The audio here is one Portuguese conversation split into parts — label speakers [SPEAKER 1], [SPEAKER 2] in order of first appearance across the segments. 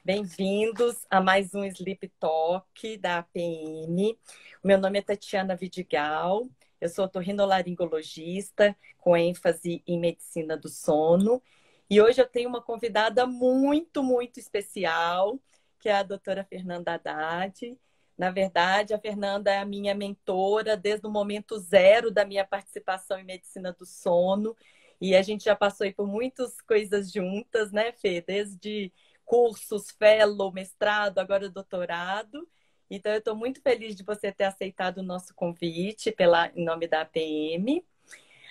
[SPEAKER 1] Bem-vindos a mais um Sleep Talk da APM. O meu nome é Tatiana Vidigal, eu sou otorrinolaringologista com ênfase em medicina do sono. E hoje eu tenho uma convidada muito especial, que é a doutora Fernanda Haddad. Na verdade, a Fernanda é a minha mentora desde o momento zero da minha participação em medicina do sono. E a gente já passou aí por muitas coisas juntas, né, Fê? Desde cursos, fellow, mestrado, agora doutorado. Então, eu estou muito feliz de você ter aceitado o nosso convite em nome da APM.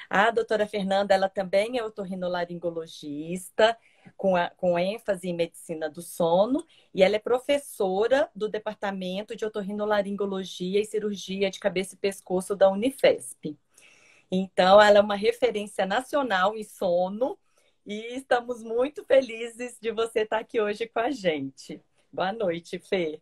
[SPEAKER 1] A doutora Fernanda, ela também é otorrinolaringologista, com ênfase em medicina do sono, e ela é professora do Departamento de Otorrinolaringologia e Cirurgia de Cabeça e Pescoço da Unifesp. Então, ela é uma referência nacional em sono e estamos muito felizes de você estar aqui hoje com a gente. Boa noite, Fê.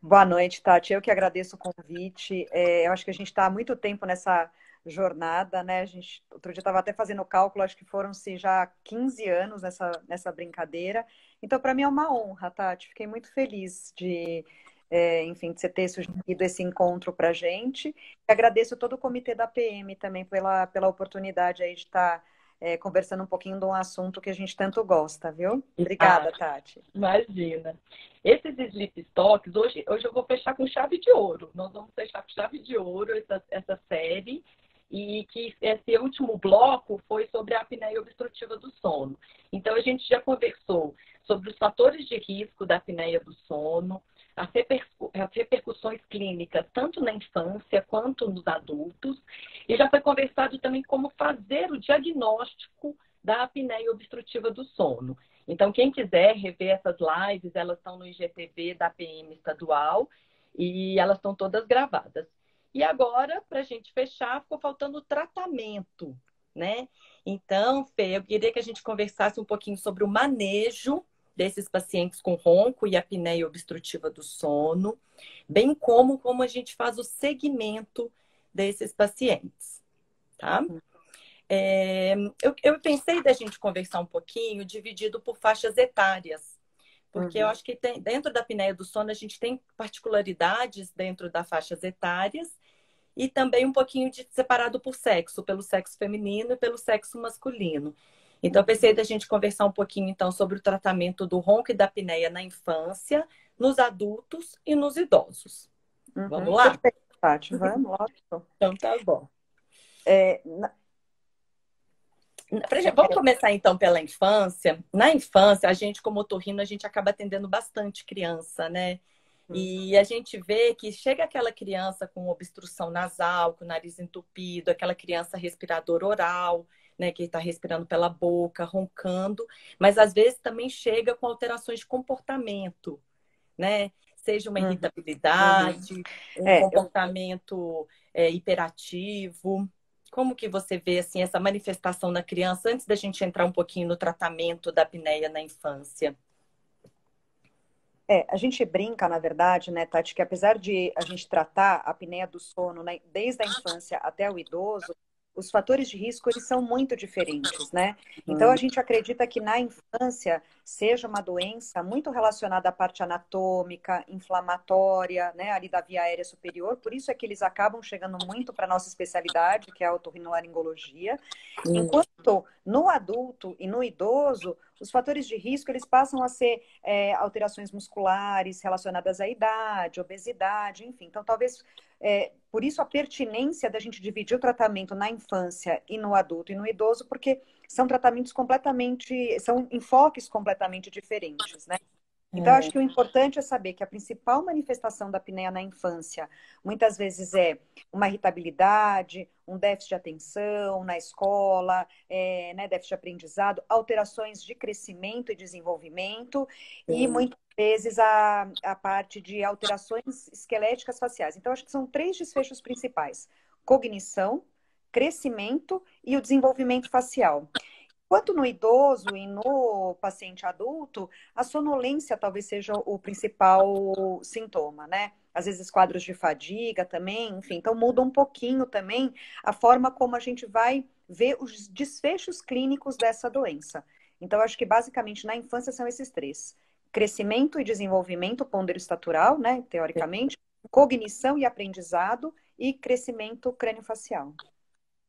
[SPEAKER 2] Boa noite, Tati. Eu que agradeço o convite. Eu acho que a gente está há muito tempo nessa jornada, né? Outro dia estava até fazendo o cálculo, acho que foram-se já 15 anos nessa brincadeira. Então, para mim é uma honra, Tati. Fiquei muito feliz enfim, de você ter sugerido esse encontro para a gente. E agradeço todo o comitê da PM também pela oportunidade aí de estar conversando um pouquinho de um assunto que a gente tanto gosta, viu? Obrigada, Tati.
[SPEAKER 1] Imagina. Esses Sleep Talks, hoje eu vou fechar com chave de ouro. Nós vamos fechar com chave de ouro essa série. E que esse último bloco foi sobre a apneia obstrutiva do sono. Então, a gente já conversou sobre os fatores de risco da apneia do sono, as repercussões clínicas, tanto na infância quanto nos adultos, e já foi conversado também como fazer o diagnóstico da apneia obstrutiva do sono. Então, quem quiser rever essas lives, elas estão no IGTV da PM estadual e elas estão todas gravadas. E agora, para a gente fechar, ficou faltando o tratamento, né? Então, Fê, eu queria que a gente conversasse um pouquinho sobre o manejo desses pacientes com ronco e apneia obstrutiva do sono, bem como a gente faz o segmento desses pacientes, tá? Eu pensei da gente conversar um pouquinho dividido por faixas etárias, porque eu acho que dentro da apneia do sono a gente tem particularidades dentro das faixas etárias e também um pouquinho separado por sexo, pelo sexo feminino e pelo sexo masculino. Então, eu pensei da gente conversar um pouquinho, então, sobre o tratamento do ronco e da apneia na infância, nos adultos e nos idosos. Vamos lá?
[SPEAKER 2] Perfeito, Tati. Vamos, lógico.
[SPEAKER 1] Então, tá bom.
[SPEAKER 2] É,
[SPEAKER 1] Vamos começar, então, pela infância. Na infância, a gente, como otorrino, a gente acaba atendendo bastante criança, né? E a gente vê que chega aquela criança com obstrução nasal, com o nariz entupido, aquela criança respiradora oral, né, que está respirando pela boca, roncando, mas às vezes também chega com alterações de comportamento, né? Seja uma irritabilidade, um comportamento hiperativo. Como que você vê assim essa manifestação na criança antes da gente entrar um pouquinho no tratamento da apneia na infância?
[SPEAKER 2] A gente brinca, na verdade, né, Tati, que apesar de a gente tratar a apneia do sono, né, desde a infância até o idoso, os fatores de risco, eles são muito diferentes, né? Então, a gente acredita que na infância seja uma doença muito relacionada à parte anatômica, inflamatória, né, ali da via aérea superior, por isso é que eles acabam chegando muito para a nossa especialidade, que é a otorrinolaringologia, enquanto no adulto e no idoso, os fatores de risco, eles passam a ser alterações musculares relacionadas à idade, obesidade, enfim. Então, talvez, por isso a pertinência da gente dividir o tratamento na infância e no adulto e no idoso, porque são tratamentos são enfoques completamente diferentes, né? Então, acho que o importante é saber que a principal manifestação da apneia na infância muitas vezes é uma irritabilidade, um déficit de atenção na escola, né, déficit de aprendizado, alterações de crescimento e desenvolvimento, e muitas vezes a parte de alterações esqueléticas faciais. Então, acho que são 3 desfechos principais: cognição, crescimento e o desenvolvimento facial. Quanto no idoso e no paciente adulto, a sonolência talvez seja o principal sintoma, né? Às vezes quadros de fadiga também, enfim. Então muda um pouquinho também a forma como a gente vai ver os desfechos clínicos dessa doença. Então acho que basicamente na infância são esses 3: crescimento e desenvolvimento ponderoestatural, né, teoricamente, cognição e aprendizado e crescimento crâniofacial.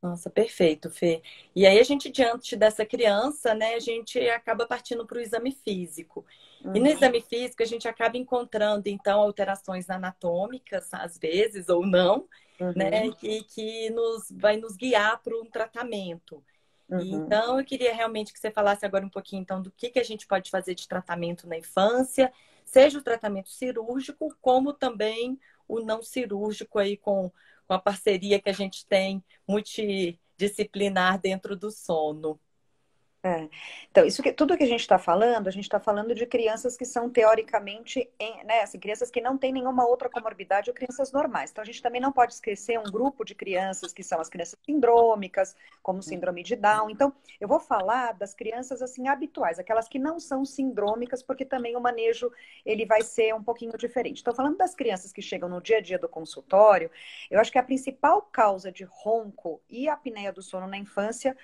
[SPEAKER 1] Nossa, perfeito, Fê. E aí a gente, diante dessa criança, né, a gente acaba partindo para o exame físico. E no exame físico a gente acaba encontrando, então, alterações anatômicas, às vezes, ou não, né, que vai nos guiar para um tratamento. Então, eu queria realmente que você falasse agora um pouquinho, então, do que a gente pode fazer de tratamento na infância, seja o tratamento cirúrgico, como também o não cirúrgico aí com a parceria que a gente tem multidisciplinar dentro do sono.
[SPEAKER 2] É. Então, tudo que a gente está falando de crianças que são teoricamente, né, assim, crianças que não têm nenhuma outra comorbidade ou crianças normais. Então, a gente também não pode esquecer um grupo de crianças que são as crianças sindrômicas, como síndrome de Down. Então, eu vou falar das crianças assim habituais, aquelas que não são sindrômicas, porque também o manejo ele vai ser um pouquinho diferente. Estou falando das crianças que chegam no dia a dia do consultório. Eu acho que a principal causa de ronco e apneia do sono na infância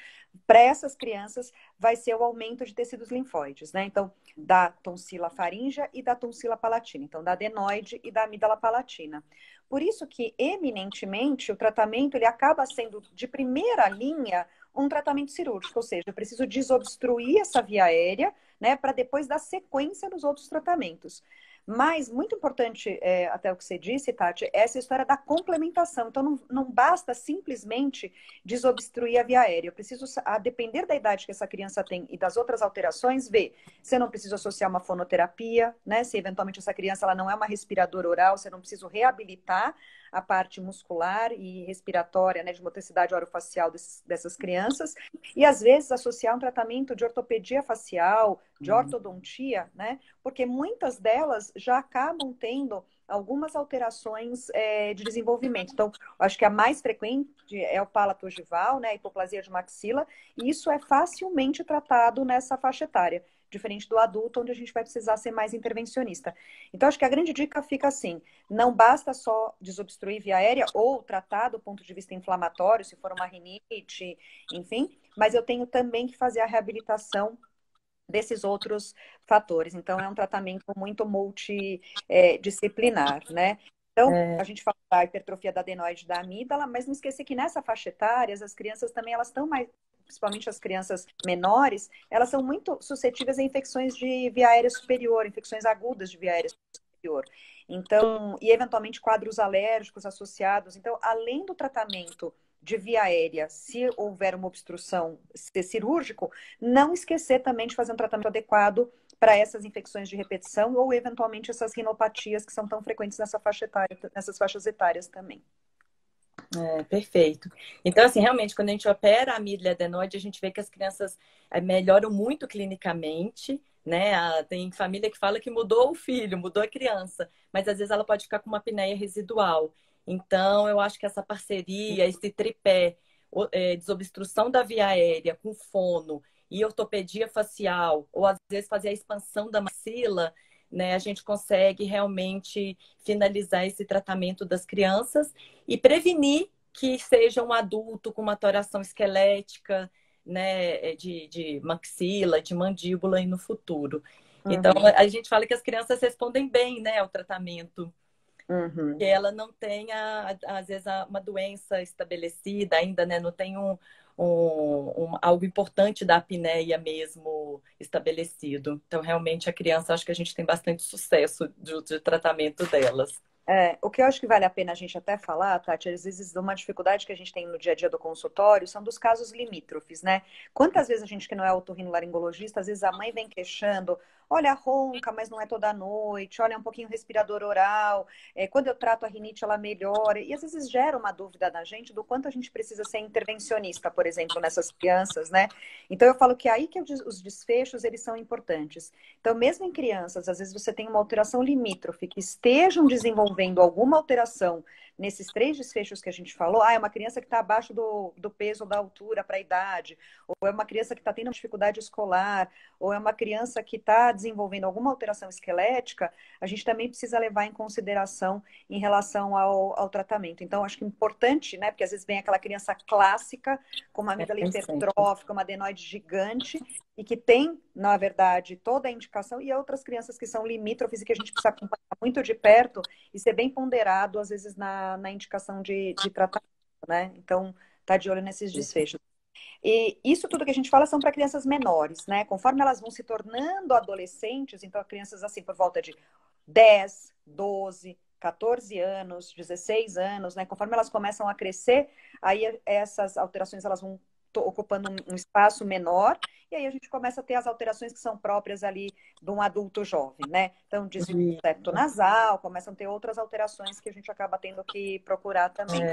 [SPEAKER 2] para essas crianças vai ser o aumento de tecidos linfóides, né? Então, da tonsila faríngea e da tonsila palatina. Então, da adenoide e da amígdala palatina. Por isso que, eminentemente, o tratamento ele acaba sendo, de primeira linha, um tratamento cirúrgico. Ou seja, eu preciso desobstruir essa via aérea, né? Para depois dar sequência nos outros tratamentos. Mas, muito importante, até o que você disse, Tati, é essa história da complementação. Então, não basta simplesmente desobstruir a via aérea. Eu preciso, a depender da idade que essa criança tem e das outras alterações, ver se eu não preciso associar uma fonoterapia, né? Se eventualmente essa criança ela não é uma respiradora oral, se eu não preciso reabilitar a parte muscular e respiratória, né, de motricidade orofacial dessas crianças, e às vezes associar um tratamento de ortopedia facial, de ortodontia, né, porque muitas delas já acabam tendo algumas alterações de desenvolvimento. Então, acho que a mais frequente é o palato ogival, né, a hipoplasia de maxila, e isso é facilmente tratado nessa faixa etária, diferente do adulto, onde a gente vai precisar ser mais intervencionista. Então, acho que a grande dica fica assim, não basta só desobstruir via aérea ou tratar do ponto de vista inflamatório, se for uma rinite, enfim, mas eu tenho também que fazer a reabilitação desses outros fatores. Então, é um tratamento muito multidisciplinar, né? Então, a gente fala da hipertrofia da adenoide da amígdala, mas não esquecer que nessa faixa etária, as crianças também, elas estão mais, principalmente as crianças menores, elas são muito suscetíveis a infecções de via aérea superior, infecções agudas de via aérea superior. Então, e eventualmente quadros alérgicos associados. Então, além do tratamento de via aérea, se houver uma obstrução, ser cirúrgico, não esquecer também de fazer um tratamento adequado para essas infecções de repetição ou, eventualmente, essas rinopatias que são tão frequentes nessa faixa etária, nessas faixas etárias também.
[SPEAKER 1] Perfeito. Então, assim, realmente, quando a gente opera a amígdala adenoide, a gente vê que as crianças melhoram muito clinicamente, né? Tem família que fala que mudou o filho, mudou a criança, mas às vezes ela pode ficar com uma apneia residual. Então, eu acho que essa parceria, esse tripé, desobstrução da via aérea com fono e ortopedia facial, ou às vezes fazer a expansão da maxila, né, a gente consegue realmente finalizar esse tratamento das crianças e prevenir que seja um adulto com uma toração esquelética, né, de maxila, de mandíbula e no futuro. Então, a gente fala que as crianças respondem bem, né, ao tratamento. Que ela não tenha, às vezes, uma doença estabelecida ainda, né, não tem algo importante da apneia mesmo estabelecido. Então, realmente, a criança, acho que a gente tem bastante sucesso de tratamento delas.
[SPEAKER 2] O que eu acho que vale a pena a gente até falar, Tati, às vezes uma dificuldade que a gente tem no dia a dia do consultório são dos casos limítrofes, né? Quantas vezes a gente que não é otorrinolaringologista, às vezes a mãe vem queixando, olha, ronca, mas não é toda noite, olha, é um pouquinho respirador oral, quando eu trato a rinite ela melhora, e às vezes gera uma dúvida na gente do quanto a gente precisa ser intervencionista, por exemplo, nessas crianças, né? Então eu falo que é aí que os desfechos, eles são importantes. Então, mesmo em crianças, às vezes você tem uma alteração limítrofe que estejam desenvolvendo alguma alteração nesses 3 desfechos que a gente falou, é uma criança que está abaixo do peso ou da altura para a idade, ou é uma criança que está tendo dificuldade escolar, ou é uma criança que está desenvolvendo alguma alteração esquelética, a gente também precisa levar em consideração em relação ao tratamento. Então, acho que é importante, né? Porque às vezes vem aquela criança clássica com uma amígdala hipertrófica, uma adenoide gigante, e que tem, na verdade, toda a indicação, e outras crianças que são limítrofes e que a gente precisa acompanhar muito de perto e ser bem ponderado, às vezes, na indicação de tratamento, né? Então, tá de olho nesses desfechos. E isso tudo que a gente fala são para crianças menores, né? Conforme elas vão se tornando adolescentes, então crianças assim por volta de 10, 12, 14 anos, 16 anos, né? Conforme elas começam a crescer, aí essas alterações elas vão ocupando um espaço menor, e aí a gente começa a ter as alterações que são próprias ali de um adulto jovem, né? Então, desvio do septo nasal, começam a ter outras alterações que a gente acaba tendo que procurar também.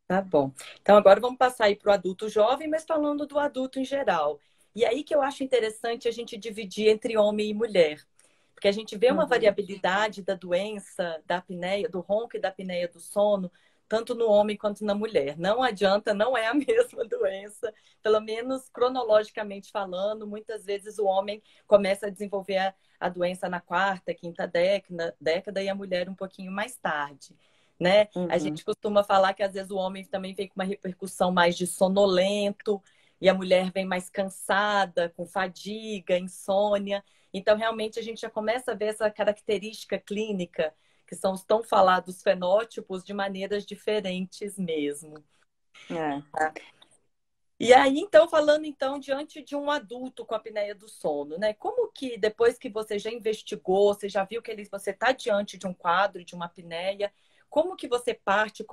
[SPEAKER 1] Tá bom. Então agora vamos passar aí para o adulto jovem, mas falando do adulto em geral. E aí que eu acho interessante a gente dividir entre homem e mulher. Porque a gente vê uma variabilidade da doença, da apneia, do ronco e da apneia do sono, tanto no homem quanto na mulher. Não adianta, não é a mesma doença, pelo menos cronologicamente falando. Muitas vezes o homem começa a desenvolver a doença na quarta, quinta década e a mulher um pouquinho mais tarde. Né? A gente costuma falar que às vezes o homem também vem com uma repercussão mais de sonolento e a mulher vem mais cansada, com fadiga, insônia. Então, realmente, a gente já começa a ver essa característica clínica, que são os tão falados fenótipos, de maneiras diferentes mesmo. E aí, então, falando então diante de um adulto com apneia do sono, né? Como que depois que você já investigou, você já viu que você está diante de um quadro de uma apneia, como que você parte,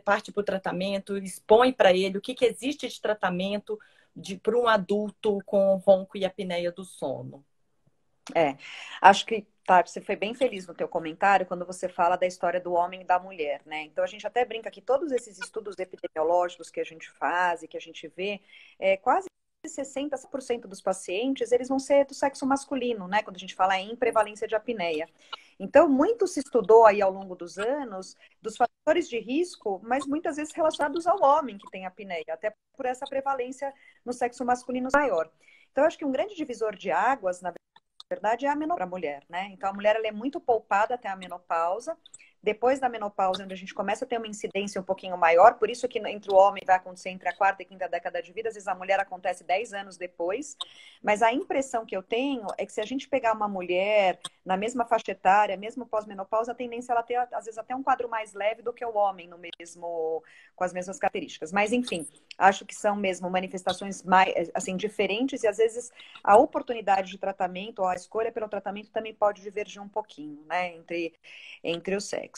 [SPEAKER 1] parte para o tratamento, expõe para ele o que existe de tratamento para um adulto com ronco e apneia do sono?
[SPEAKER 2] Acho que Tati, você foi bem feliz no teu comentário quando você fala da história do homem e da mulher, né? Então a gente até brinca que todos esses estudos epidemiológicos que a gente faz e que a gente vê, quase 60% dos pacientes, eles vão ser do sexo masculino, né? Quando a gente fala em prevalência de apneia. Então, muito se estudou aí ao longo dos anos dos fatores de risco, mas muitas vezes relacionados ao homem que tem apneia, até por essa prevalência no sexo masculino maior. Então, eu acho que um grande divisor de águas, na verdade, é a menopausa para a mulher, né? Então, a mulher ela é muito poupada até a menopausa. Depois da menopausa, onde a gente começa a ter uma incidência um pouquinho maior, por isso que entre o homem vai acontecer entre a quarta e quinta década de vida, às vezes a mulher acontece 10 anos depois. Mas a impressão que eu tenho é que se a gente pegar uma mulher na mesma faixa etária, mesmo pós-menopausa, a tendência é ela ter, às vezes, até um quadro mais leve do que o homem, com as mesmas características. Mas, enfim, acho que são mesmo manifestações mais, assim, diferentes e, às vezes, a oportunidade de tratamento ou a escolha pelo tratamento também pode divergir um pouquinho, né, entre os sexos.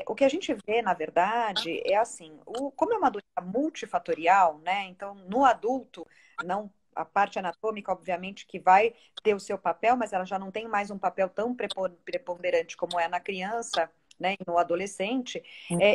[SPEAKER 2] O que a gente vê, na verdade, é assim, como é uma doença multifatorial, né, então, no adulto, não a parte anatômica, obviamente, que vai ter o seu papel, mas ela já não tem mais um papel tão preponderante como é na criança, né, e no adolescente,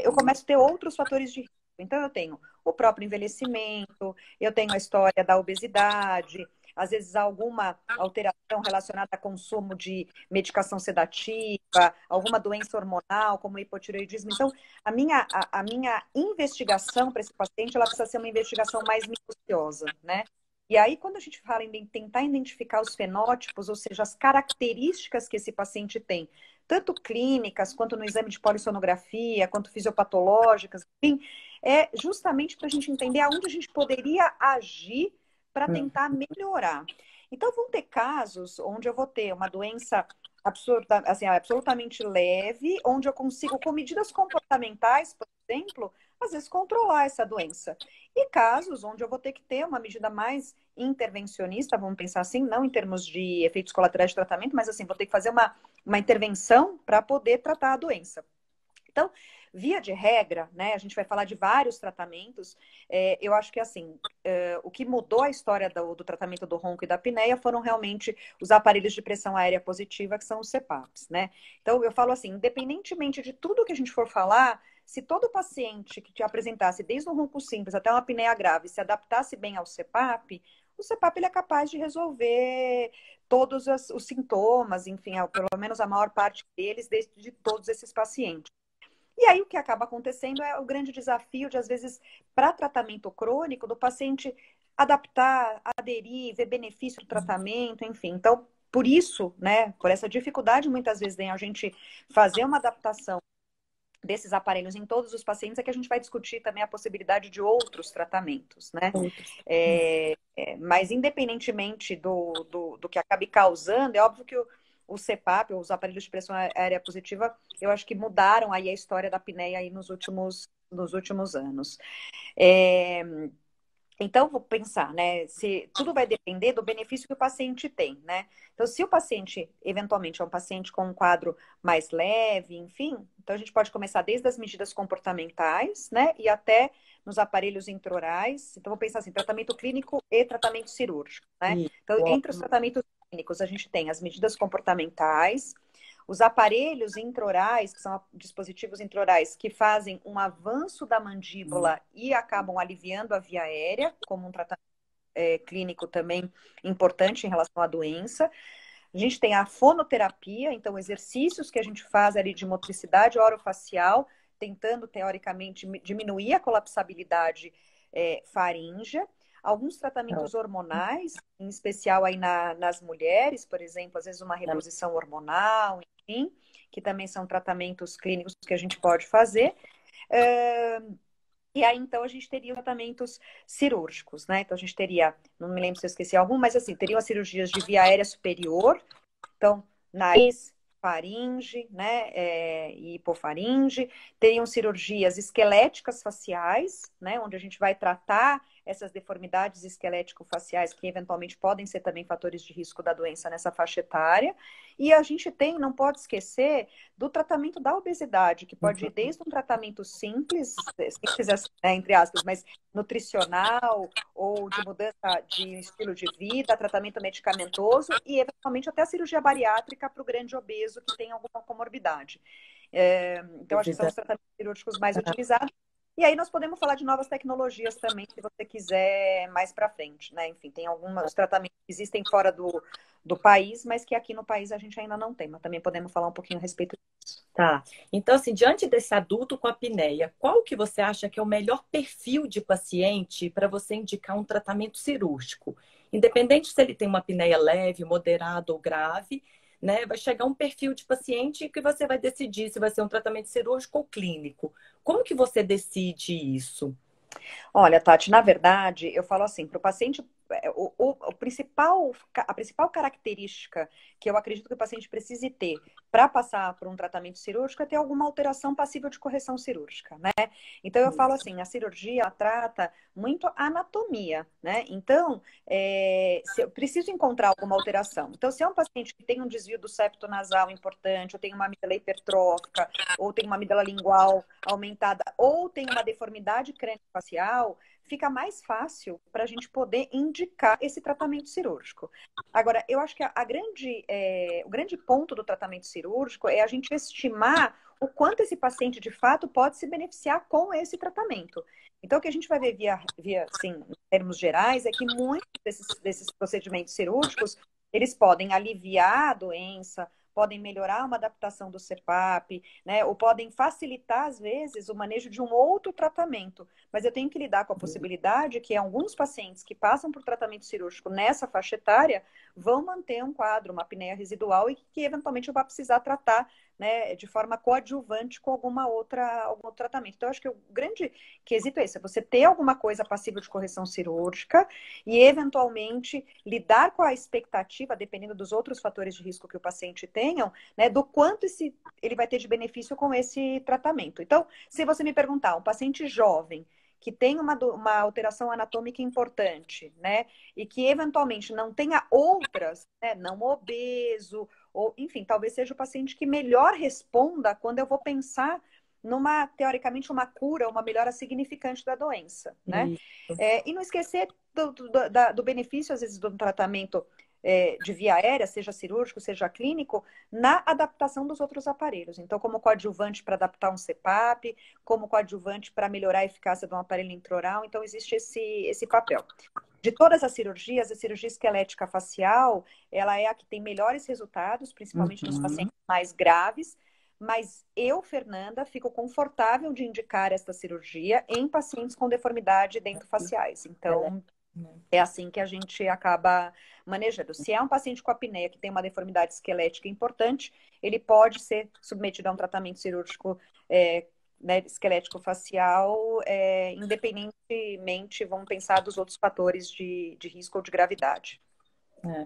[SPEAKER 2] eu começo a ter outros fatores de risco. Então, eu tenho o próprio envelhecimento, eu tenho a história da obesidade, às vezes alguma alteração relacionada a consumo de medicação sedativa, alguma doença hormonal, como hipotireoidismo. Então, a minha investigação para esse paciente, ela precisa ser uma investigação mais minuciosa, né? E aí, quando a gente fala em tentar identificar os fenótipos, ou seja, as características que esse paciente tem, tanto clínicas, quanto no exame de polissonografia, quanto fisiopatológicas, enfim, é justamente para a gente entender aonde a gente poderia agir para tentar melhorar. Então, vão ter casos onde eu vou ter uma doença absurda, assim, absolutamente leve, onde eu consigo, com medidas comportamentais, por exemplo, às vezes controlar essa doença. E casos onde eu vou ter que ter uma medida mais intervencionista, vamos pensar assim, não em termos de efeitos colaterais de tratamento, mas assim, vou ter que fazer uma intervenção para poder tratar a doença. Então, via de regra, né, a gente vai falar de vários tratamentos, eu acho que assim, o que mudou a história do tratamento do ronco e da apneia foram realmente os aparelhos de pressão aérea positiva, que são os CPAPs, né? Então, eu falo assim, independentemente de tudo que a gente for falar, se todo paciente que te apresentasse desde um ronco simples até uma apneia grave se adaptasse bem ao CPAP, o CPAP ele é capaz de resolver todos os sintomas, enfim, pelo menos a maior parte deles, de todos esses pacientes. E aí o que acaba acontecendo é o grande desafio de, às vezes, para tratamento crônico, do paciente adaptar, aderir, ver benefício do tratamento, enfim. Então, por isso, né, por essa dificuldade muitas vezes em a gente fazer uma adaptação desses aparelhos em todos os pacientes, é que a gente vai discutir também a possibilidade de outros tratamentos, né?
[SPEAKER 1] Outros.
[SPEAKER 2] Mas independentemente do que acabe causando, é óbvio que o CPAP, os aparelhos de pressão aérea positiva, eu acho que mudaram aí a história da apneia aí nos últimos anos. É, então, vou pensar, né? Se tudo vai depender do benefício que o paciente tem, né? Então, se o paciente, eventualmente, é um paciente com um quadro mais leve, enfim, então a gente pode começar desde as medidas comportamentais, né? E até nos aparelhos intraorais. Então, vou pensar assim, tratamento clínico e tratamento cirúrgico, né?
[SPEAKER 1] Isso.
[SPEAKER 2] Então, entre os tratamentos clínicos, a gente tem as medidas comportamentais, os aparelhos intraorais, que são dispositivos intraorais que fazem um avanço da mandíbula e acabam aliviando a via aérea, como um tratamento clínico também importante em relação à doença. A gente tem a fonoterapia, então exercícios que a gente faz ali de motricidade orofacial, tentando, teoricamente, diminuir a colapsabilidade faríngea. Alguns tratamentos hormonais, em especial aí nas mulheres, por exemplo, às vezes uma reposição hormonal, enfim, que também são tratamentos clínicos que a gente pode fazer. E aí, então, a gente teria tratamentos cirúrgicos, né? Então, a gente teria, não me lembro se eu esqueci algum, mas assim, teriam as cirurgias de via aérea superior, então, nariz, faringe, né, e hipofaringe. Teriam cirurgias esqueléticas faciais, né, onde a gente vai tratar essas deformidades esquelético-faciais que eventualmente podem ser também fatores de risco da doença nessa faixa etária. E a gente tem, não pode esquecer, do tratamento da obesidade, que pode ir desde um tratamento simples, simples entre aspas, mas nutricional ou de mudança de estilo de vida, tratamento medicamentoso e eventualmente até a cirurgia bariátrica para o grande obeso que tem alguma comorbidade. Então, acho que são os tratamentos cirúrgicos mais utilizados. E aí nós podemos falar de novas tecnologias também, se você quiser mais para frente, né? Enfim, tem alguns tratamentos que existem fora do país, mas que aqui no país a gente ainda não tem, mas também podemos falar um pouquinho a respeito disso.
[SPEAKER 1] Tá. Então, assim, diante desse adulto com apneia, qual que você acha que é o melhor perfil de paciente para você indicar um tratamento cirúrgico? Independente se ele tem uma apneia leve, moderada ou grave, né? Vai chegar um perfil de paciente que você vai decidir se vai ser um tratamento cirúrgico ou clínico. Como que você decide isso?
[SPEAKER 2] Olha, Tati, na verdade, eu falo assim, para o paciente, a principal característica que eu acredito que o paciente precise ter para passar por um tratamento cirúrgico é ter alguma alteração passível de correção cirúrgica, né? Então, eu falo assim, a cirurgia ela trata muito a anatomia, né? Então, se eu preciso encontrar alguma alteração. Então, se é um paciente que tem um desvio do septo nasal importante, ou tem uma amígdala hipertrófica, ou tem uma amígdala lingual aumentada, ou tem uma deformidade crâniofacial, fica mais fácil para a gente poder indicar esse tratamento cirúrgico. Agora, eu acho que o grande ponto do tratamento cirúrgico é a gente estimar o quanto esse paciente, de fato, pode se beneficiar com esse tratamento. Então, o que a gente vai ver assim, em termos gerais, é que muitos desses procedimentos cirúrgicos, eles podem aliviar a doença, podem melhorar uma adaptação do CPAP, né? Ou podem facilitar, às vezes, o manejo de um outro tratamento. Mas eu tenho que lidar com a possibilidade que alguns pacientes que passam por tratamento cirúrgico nessa faixa etária vão manter um quadro, uma apneia residual e que eventualmente eu vou precisar tratar, né, de forma coadjuvante com algum outro tratamento. Então, eu acho que o grande quesito é esse, é você ter alguma coisa passível de correção cirúrgica e, eventualmente, lidar com a expectativa, dependendo dos outros fatores de risco que o paciente tenham, né, do quanto ele vai ter de benefício com esse tratamento. Então, se você me perguntar, um paciente jovem que tem uma alteração anatômica importante, né, e que eventualmente não tenha outras, né, não obeso, ou, enfim, talvez seja o paciente que melhor responda quando eu vou pensar teoricamente, uma cura, uma melhora significante da doença, né? E não esquecer do benefício, às vezes, do tratamento de via aérea, seja cirúrgico, seja clínico, na adaptação dos outros aparelhos. Então, como coadjuvante para adaptar um CPAP, como coadjuvante para melhorar a eficácia de um aparelho intraoral. Então, existe esse papel. De todas as cirurgias, a cirurgia esquelética facial, ela é a que tem melhores resultados, principalmente nos pacientes mais graves, mas eu, Fernanda, fico confortável de indicar esta cirurgia em pacientes com deformidade dentofaciais. Então, é assim que a gente acaba manejando. Se é um paciente com apneia que tem uma deformidade esquelética importante, ele pode ser submetido a um tratamento cirúrgico né, esquelético facial, independentemente, vamos pensar, dos outros fatores de risco ou de gravidade.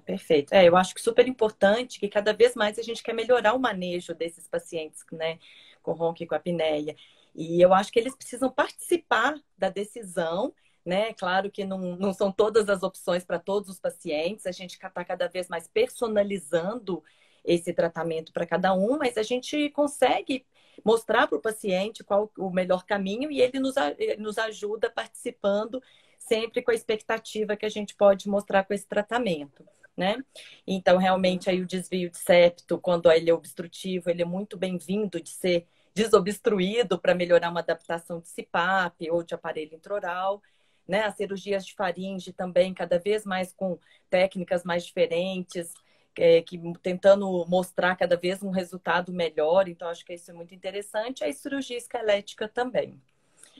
[SPEAKER 1] Perfeito. Eu acho que super importante que cada vez mais a gente quer melhorar o manejo desses pacientes, né, com ronco e com apneia. E eu acho que eles precisam participar da decisão, né? Claro que não são todas as opções para todos os pacientes, a gente está cada vez mais personalizando esse tratamento para cada um, mas a gente consegue mostrar para o paciente qual o melhor caminho e ele nos ajuda participando sempre com a expectativa que a gente pode mostrar com esse tratamento, né? Então, realmente, aí o desvio de septo, quando ele é obstrutivo, ele é muito bem-vindo de ser desobstruído para melhorar uma adaptação de CPAP ou de aparelho intraoral, né? As cirurgias de faringe também, cada vez mais com técnicas mais diferentes, que tentando mostrar cada vez um resultado melhor. Então, acho que isso é muito interessante. A cirurgia esquelética também.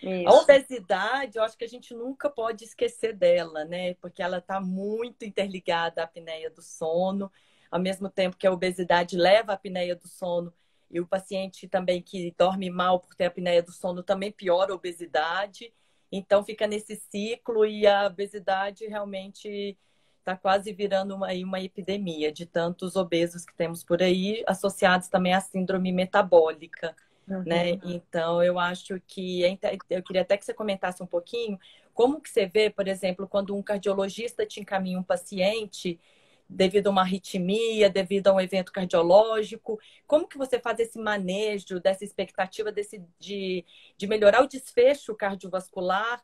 [SPEAKER 1] A
[SPEAKER 2] Isso.
[SPEAKER 1] obesidade, eu acho que a gente nunca pode esquecer dela, né? Porque ela está muito interligada à apneia do sono, ao mesmo tempo que a obesidade leva à apneia do sono, e o paciente também que dorme mal por ter apneia do sono também piora a obesidade. Então fica nesse ciclo e a obesidade realmente está quase virando uma epidemia de tantos obesos que temos por aí, associados também à síndrome metabólica. Né? Então, eu acho que eu queria até que você comentasse um pouquinho como que você vê, por exemplo, quando um cardiologista te encaminha um paciente devido a uma arritmia, devido a um evento cardiológico, como que você faz esse manejo dessa expectativa de melhorar o desfecho cardiovascular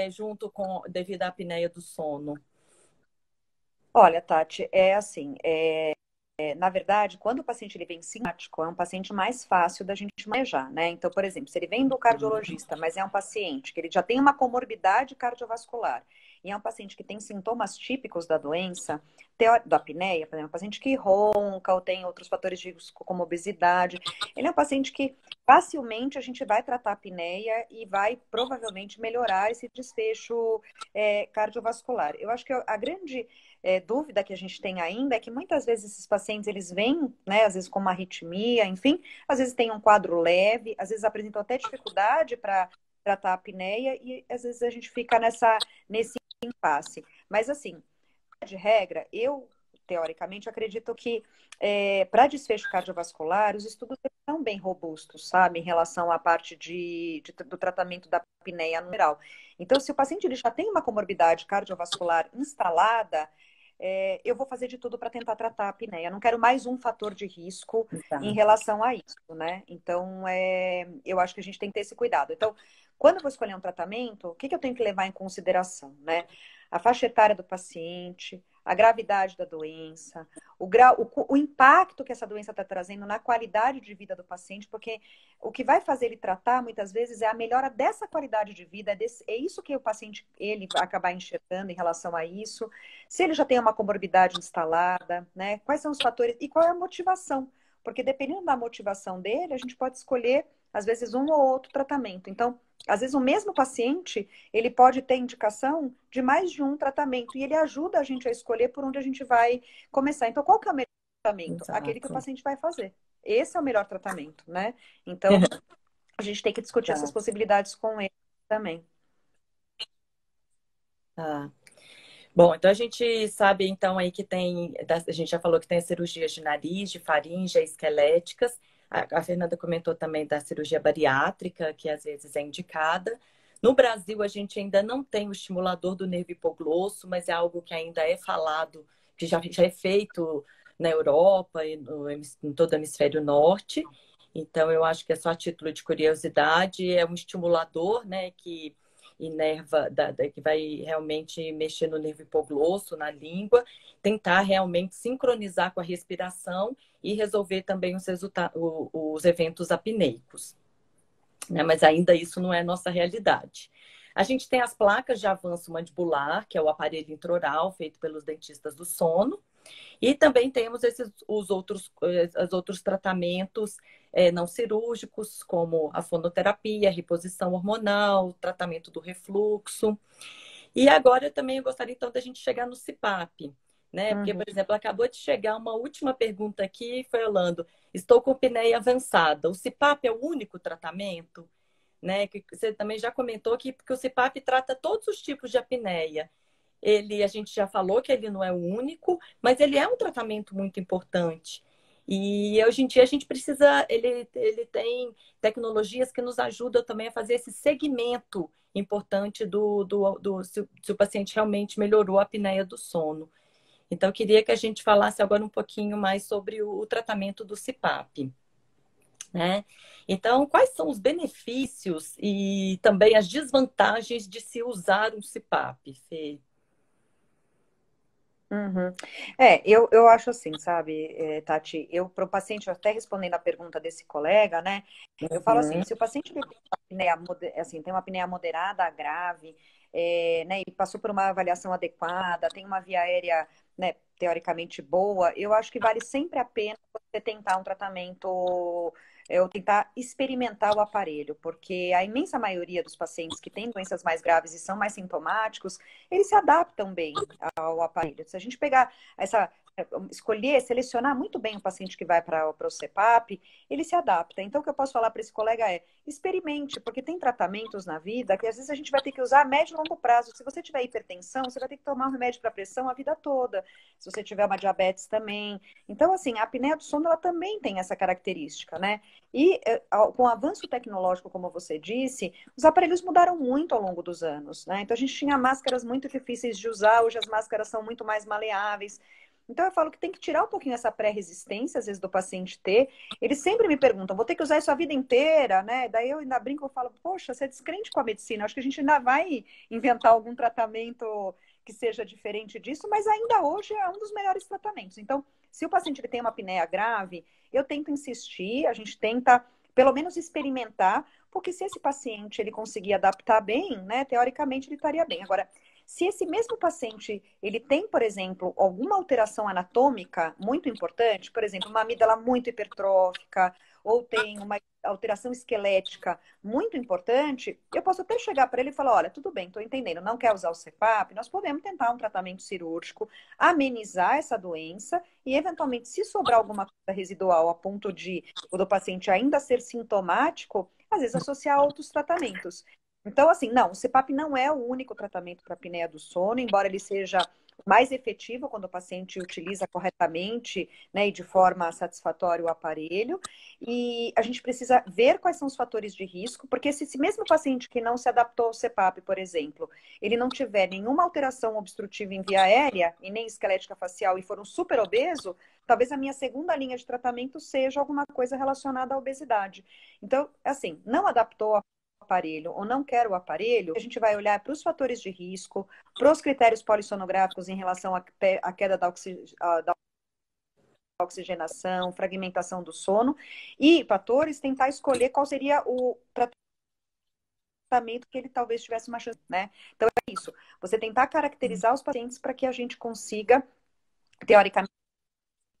[SPEAKER 1] junto com devido à apneia do sono?
[SPEAKER 2] Olha, Tati, é assim, na verdade, quando o paciente ele vem sintomático, é um paciente mais fácil da gente manejar, né? Então, por exemplo, se ele vem do cardiologista, mas é um paciente que ele já tem uma comorbidade cardiovascular e é um paciente que tem sintomas típicos da doença, da apneia, por exemplo, um paciente que ronca ou tem outros fatores de risco como obesidade, ele é um paciente que facilmente a gente vai tratar a apneia e vai provavelmente melhorar esse desfecho cardiovascular. Eu acho que a grande dúvida que a gente tem ainda é que muitas vezes esses pacientes eles vêm, né, às vezes com uma arritmia, enfim, às vezes tem um quadro leve, às vezes apresentam até dificuldade para tratar a apneia e às vezes a gente fica nesse impasse. Mas assim, de regra, eu teoricamente acredito que para desfecho cardiovascular, os estudos são bem robustos, sabe, em relação à parte do tratamento da apneia no geral. Então, se o paciente ele já tem uma comorbidade cardiovascular instalada, eu vou fazer de tudo para tentar tratar a apneia. Não quero mais um fator de risco em relação a isso, né? Então, eu acho que a gente tem que ter esse cuidado. Então, quando eu vou escolher um tratamento, o que eu tenho que levar em consideração, né? A faixa etária do paciente, a gravidade da doença, o impacto que essa doença está trazendo na qualidade de vida do paciente, porque o que vai fazer ele tratar, muitas vezes, é a melhora dessa qualidade de vida, é isso que o paciente ele vai acabar enxergando em relação a isso. Se ele já tem uma comorbidade instalada, né? Quais são os fatores e qual é a motivação? Porque dependendo da motivação dele, a gente pode escolher, às vezes, um ou outro tratamento. Então, às vezes, o mesmo paciente, ele pode ter indicação de mais de um tratamento e ele ajuda a gente a escolher por onde a gente vai começar. Então, qual que é o melhor tratamento?
[SPEAKER 1] Exato.
[SPEAKER 2] Aquele que o paciente vai fazer. Esse é o melhor tratamento, né? Então, a gente tem que discutir essas possibilidades com ele também.
[SPEAKER 1] Bom, então a gente sabe então aí que a gente já falou que tem cirurgias de nariz, de faringe, esqueléticas. A Fernanda comentou também da cirurgia bariátrica, que às vezes é indicada. No Brasil, a gente ainda não tem o estimulador do nervo hipoglosso, mas é algo que ainda é falado, que já é feito na Europa e em todo o hemisfério norte. Então, eu acho que é só a título de curiosidade, é um estimulador, né, que inerva, que vai realmente mexer no nervo hipoglosso, na língua, tentar realmente sincronizar com a respiração e resolver também os eventos apneicos. Né? Mas ainda isso não é nossa realidade. A gente tem as placas de avanço mandibular, que é o aparelho intraoral feito pelos dentistas do sono, E também temos os outros tratamentos não cirúrgicos, como a fonoterapia, a reposição hormonal, tratamento do refluxo. E agora eu também gostaria, então, da gente chegar no CPAP, né? Porque, por exemplo, acabou de chegar uma última pergunta aqui, foi falando, estou com apneia avançada. O CPAP é o único tratamento? Né? Que você também já comentou que o CPAP trata todos os tipos de apneia. A gente já falou que ele não é o único, mas ele é um tratamento muito importante. E hoje em dia a gente precisa, ele tem tecnologias que nos ajudam também a fazer esse segmento importante se o paciente realmente melhorou a apneia do sono. Então, eu queria que a gente falasse agora um pouquinho mais sobre o tratamento do CPAP, né? Então, quais são os benefícios e também as desvantagens de se usar um CPAP, Fê?
[SPEAKER 2] Uhum. Eu acho assim, sabe, Tati, eu para o paciente, até respondendo a pergunta desse colega, né, eu falo assim,
[SPEAKER 1] Uhum.
[SPEAKER 2] se o paciente ele tem uma assim, tem uma apneia moderada a grave, né, e passou por uma avaliação adequada, tem uma via aérea, né, teoricamente boa, eu acho que vale sempre a pena você tentar um tratamento, ou tentar experimentar o aparelho, porque a imensa maioria dos pacientes que têm doenças mais graves e são mais sintomáticos, eles se adaptam bem ao aparelho. Se a gente pegar escolher, selecionar muito bem o paciente que vai para o CPAP, ele se adapta. Então, o que eu posso falar para esse colega é, experimente, porque tem tratamentos na vida que às vezes a gente vai ter que usar a médio e longo prazo. Se você tiver hipertensão, você vai ter que tomar um remédio para pressão a vida toda. Se você tiver uma diabetes também. Então, assim, a apneia do sono, ela também tem essa característica, né? E com o avanço tecnológico, como você disse, os aparelhos mudaram muito ao longo dos anos, né? Então a gente tinha máscaras muito difíceis de usar, hoje as máscaras são muito mais maleáveis. Então eu falo que tem que tirar um pouquinho essa pré-resistência, às vezes, do paciente ter. Eles sempre me perguntam, vou ter que usar isso a vida inteira, né? Daí eu ainda brinco, eu falo, poxa, você é descrente com a medicina, acho que a gente ainda vai inventar algum tratamento que seja diferente disso, mas ainda hoje é um dos melhores tratamentos. Então, se o paciente ele tem uma apneia grave, eu tento insistir, a gente tenta pelo menos experimentar, porque se esse paciente ele conseguir adaptar bem, né, teoricamente ele estaria bem. Agora, se esse mesmo paciente ele tem, por exemplo, alguma alteração anatômica muito importante, por exemplo, uma amígdala muito hipertrófica, ou tem uma alteração esquelética muito importante, eu posso até chegar para ele e falar, olha, tudo bem, estou entendendo, não quer usar o CPAP, nós podemos tentar um tratamento cirúrgico, amenizar essa doença e, eventualmente, se sobrar alguma coisa residual a ponto de o do paciente ainda ser sintomático, às vezes associar a outros tratamentos. Então, assim, não, o CPAP não é o único tratamento para a apneia do sono, embora ele seja mais efetivo quando o paciente utiliza corretamente, né, e de forma satisfatória o aparelho. E a gente precisa ver quais são os fatores de risco, porque se esse mesmo paciente que não se adaptou ao CPAP, por exemplo, ele não tiver nenhuma alteração obstrutiva em via aérea e nem esquelética facial e for um super obeso, talvez a minha segunda linha de tratamento seja alguma coisa relacionada à obesidade. Então, assim, não adaptou ao aparelho ou não quer o aparelho, a gente vai olhar para os fatores de risco, para os critérios polissonográficos em relação à queda da oxigenação, fragmentação do sono e fatores, tentar escolher qual seria o tratamento que ele talvez tivesse uma chance, né? Então é isso, você tentar caracterizar os pacientes para que a gente consiga, teoricamente,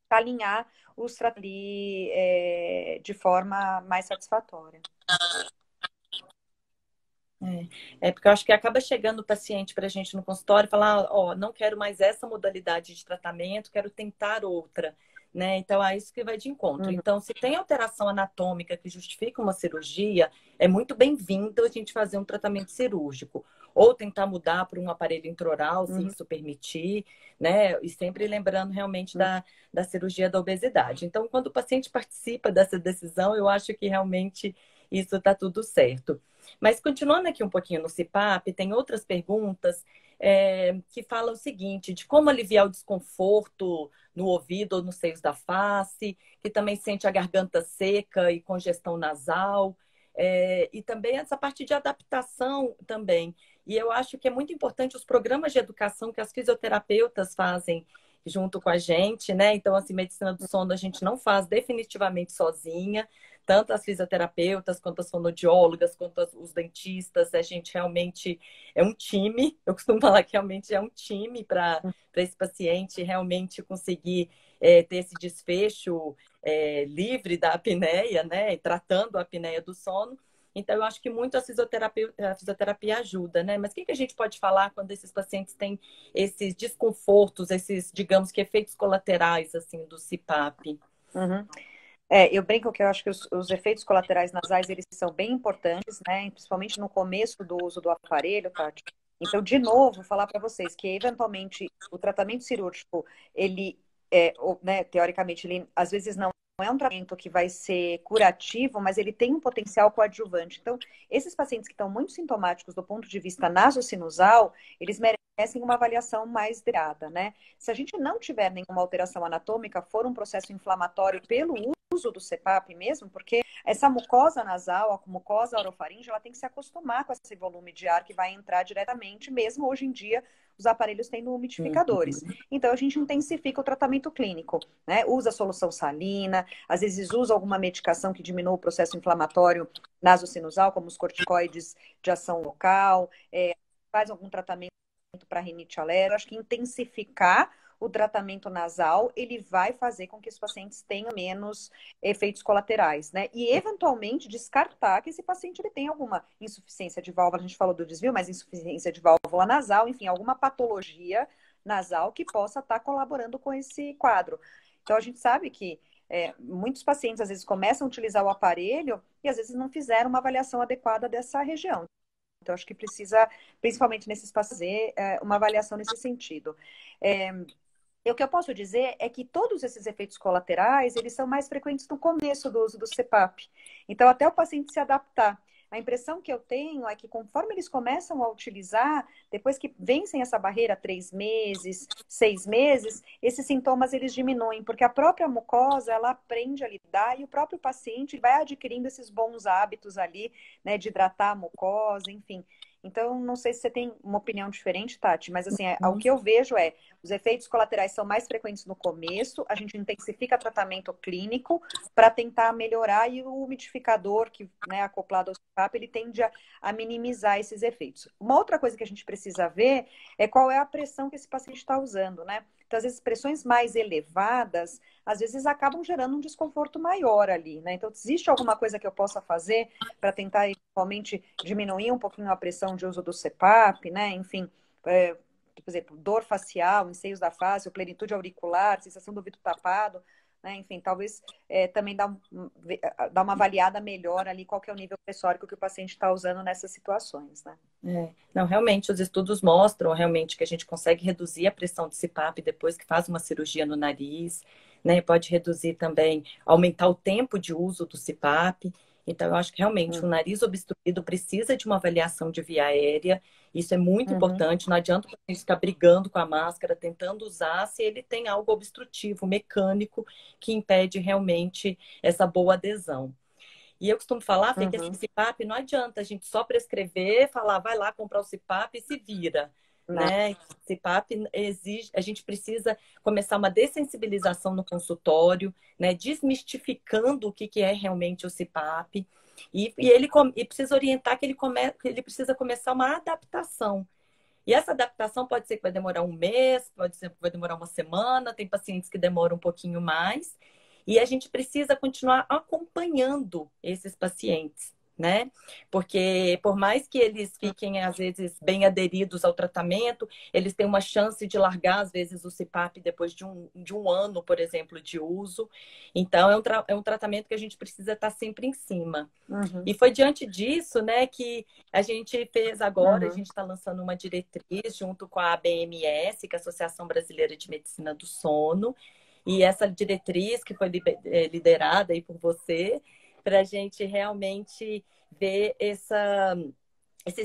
[SPEAKER 2] alinhar os tratamentos de forma mais satisfatória.
[SPEAKER 1] É porque eu acho que acaba chegando o paciente para a gente no consultório e falar, ó, não quero mais essa modalidade de tratamento, quero tentar outra, né? Então, é isso que vai de encontro.
[SPEAKER 2] Uhum.
[SPEAKER 1] Então, se tem alteração anatômica que justifica uma cirurgia, é muito bem-vindo a gente fazer um tratamento cirúrgico. Ou tentar mudar para um aparelho intraoral, se
[SPEAKER 2] Uhum.
[SPEAKER 1] isso permitir, né? E sempre lembrando realmente da cirurgia da obesidade. Então, quando o paciente participa dessa decisão, eu acho que realmente isso está tudo certo. Mas continuando aqui um pouquinho no CPAP, tem outras perguntas que falam o seguinte, de como aliviar o desconforto no ouvido ou nos seios da face, que também sente a garganta seca e congestão nasal, e também essa parte de adaptação também. E eu acho que é muito importante os programas de educação que as fisioterapeutas fazem junto com a gente, né? Então, assim, medicina do sono a gente não faz definitivamente sozinha, tanto as fisioterapeutas, quanto as fonoaudiólogas, quanto os dentistas, a gente realmente é um time, eu costumo falar que realmente é um time para esse paciente realmente conseguir ter esse desfecho livre da apneia, né, tratando a apneia do sono. Então, eu acho que muito a fisioterapia ajuda, né? Mas o que a gente pode falar quando esses pacientes têm esses desconfortos, esses, digamos que, efeitos colaterais, assim, do CPAP?
[SPEAKER 2] Uhum. Eu brinco que eu acho que os efeitos colaterais nasais, eles são bem importantes, né? Principalmente no começo do uso do aparelho, Tati. Então, de novo, falar para vocês que, eventualmente, o tratamento cirúrgico, ele, né, teoricamente, ele às vezes não é um tratamento que vai ser curativo, mas ele tem um potencial coadjuvante. Então, esses pacientes que estão muito sintomáticos do ponto de vista nasosinusal, eles merecem uma avaliação mais detalhada, né? Se a gente não tiver nenhuma alteração anatômica, for um processo inflamatório pelo uso do CPAP mesmo, porque essa mucosa nasal, a mucosa orofaringe, ela tem que se acostumar com esse volume de ar que vai entrar diretamente, mesmo hoje em dia os aparelhos tendo umidificadores. Então a gente intensifica o tratamento clínico, né? Usa solução salina, às vezes usa alguma medicação que diminua o processo inflamatório nasosinusal, como os corticoides de ação local, faz algum tratamento para rinite alérgica. Acho que intensificar o tratamento nasal, ele vai fazer com que os pacientes tenham menos efeitos colaterais, né? E, eventualmente, descartar que esse paciente ele tem alguma insuficiência de válvula, a gente falou do desvio, mas insuficiência de válvula nasal, enfim, alguma patologia nasal que possa estar colaborando com esse quadro. Então, a gente sabe que muitos pacientes, às vezes, começam a utilizar o aparelho e, às vezes, não fizeram uma avaliação adequada dessa região. Então, acho que precisa, principalmente nesses espaços, fazer uma avaliação nesse sentido. O que eu posso dizer é que todos esses efeitos colaterais, eles são mais frequentes no começo do uso do CPAP. Então, até o paciente se adaptar. A impressão que eu tenho é que conforme eles começam a utilizar, depois que vencem essa barreira 3 meses, 6 meses, esses sintomas eles diminuem, porque a própria mucosa, ela aprende a lidar e o próprio paciente vai adquirindo esses bons hábitos ali, né, de hidratar a mucosa, enfim. Então, não sei se você tem uma opinião diferente, Tati, mas assim, o que eu vejo os efeitos colaterais são mais frequentes no começo, a gente intensifica tratamento clínico para tentar melhorar e o umidificador, que né, acoplado ao CPAP, ele tende a minimizar esses efeitos. Uma outra coisa que a gente precisa ver é qual é a pressão que esse paciente está usando, né? Então, às vezes, pressões mais elevadas, às vezes acabam gerando um desconforto maior ali, né? Então, existe alguma coisa que eu possa fazer para tentar, eventualmente, diminuir um pouquinho a pressão de uso do CPAP, né? Enfim, por exemplo, dor facial, enseios da face, plenitude auricular, sensação do ouvido tapado, né? Enfim, talvez também dar uma avaliada melhor ali qual que é o nível pressórico que o paciente está usando nessas situações, né?
[SPEAKER 1] Não, realmente, os estudos mostram realmente que a gente consegue reduzir a pressão do CPAP depois que faz uma cirurgia no nariz, né? Pode reduzir também, aumentar o tempo de uso do CPAP. Então, eu acho que realmente o nariz obstruído precisa de uma avaliação de via aérea. Isso é muito importante. Não adianta a gente ficar brigando com a máscara, tentando usar, se ele tem algo obstrutivo, mecânico, que impede realmente essa boa adesão. E eu costumo falar, Fê, que esse CPAP não adianta a gente só prescrever, falar, vai lá comprar o CPAP e se vira. Né? CPAP exige, a gente precisa começar uma dessensibilização no consultório, né? Desmistificando o que é realmente o CPAP. E precisa orientar que que ele precisa começar uma adaptação. E essa adaptação pode ser que vai demorar um mês, pode ser que vai demorar uma semana, tem pacientes que demoram um pouquinho mais. E a gente precisa continuar acompanhando esses pacientes, né? Porque por mais que eles fiquem, às vezes, bem aderidos ao tratamento, eles têm uma chance de largar, às vezes, o CPAP depois de um ano, por exemplo, de uso. Então, é um tratamento que a gente precisa estar sempre em cima. E foi diante disso, né, que a gente fez agora, a gente está lançando uma diretriz junto com a ABMS, que é a Associação Brasileira de Medicina do Sono, e essa diretriz que foi liderada aí por você, para a gente realmente ver esse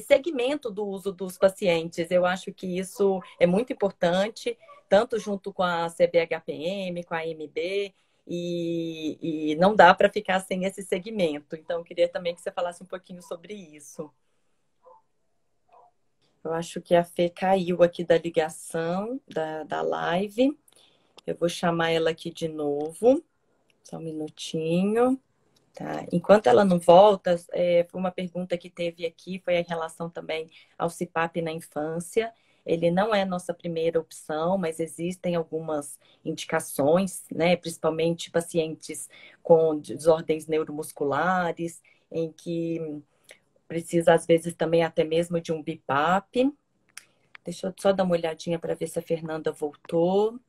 [SPEAKER 1] segmento do uso dos pacientes. Eu acho que isso é muito importante, tanto junto com a CBHPM, com a AMB, e não dá para ficar sem esse segmento. Então, eu queria também que você falasse um pouquinho sobre isso. Eu acho que a Fê caiu aqui da ligação, da live. Eu vou chamar ela aqui de novo. Só um minutinho. Tá. Enquanto ela não volta, foi uma pergunta que teve aqui, foi em relação também ao CPAP na infância. Ele não é nossa primeira opção, mas existem algumas indicações, né? Principalmente pacientes com desordens neuromusculares, em que precisa, às vezes, também até mesmo de um BIPAP. Deixa eu só dar uma olhadinha para ver se a Fernanda voltou.